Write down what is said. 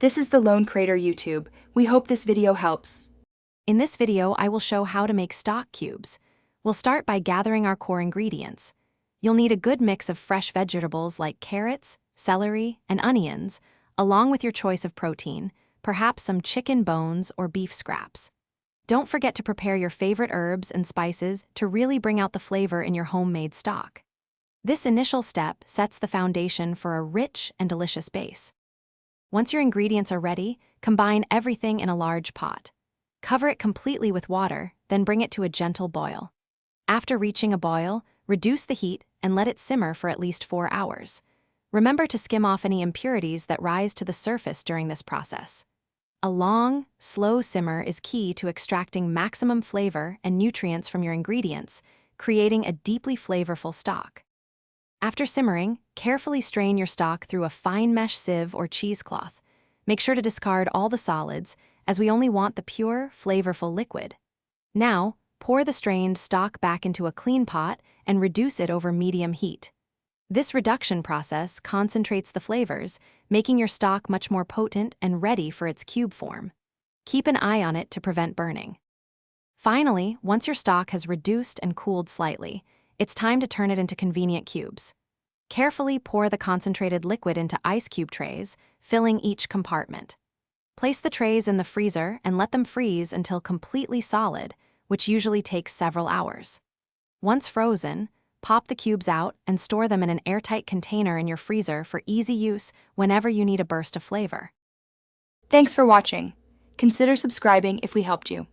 This is the Lone Crater YouTube. We hope this video helps. In this video, I will show how to make stock cubes. We'll start by gathering our core ingredients. You'll need a good mix of fresh vegetables like carrots, celery, and onions, along with your choice of protein, perhaps some chicken bones or beef scraps. Don't forget to prepare your favorite herbs and spices to really bring out the flavor in your homemade stock. This initial step sets the foundation for a rich and delicious base. Once your ingredients are ready, combine everything in a large pot. Cover it completely with water, then bring it to a gentle boil. After reaching a boil, reduce the heat and let it simmer for at least 4 hours. Remember to skim off any impurities that rise to the surface during this process. A long, slow simmer is key to extracting maximum flavor and nutrients from your ingredients, creating a deeply flavorful stock. After simmering, carefully strain your stock through a fine mesh sieve or cheesecloth. Make sure to discard all the solids, as we only want the pure, flavorful liquid. Now, pour the strained stock back into a clean pot and reduce it over medium heat. This reduction process concentrates the flavors, making your stock much more potent and ready for its cube form. Keep an eye on it to prevent burning. Finally, once your stock has reduced and cooled slightly, it's time to turn it into convenient cubes. Carefully pour the concentrated liquid into ice cube trays, filling each compartment. Place the trays in the freezer and let them freeze until completely solid, which usually takes several hours. Once frozen, pop the cubes out and store them in an airtight container in your freezer for easy use whenever you need a burst of flavor. Thanks for watching. Consider subscribing if we helped you.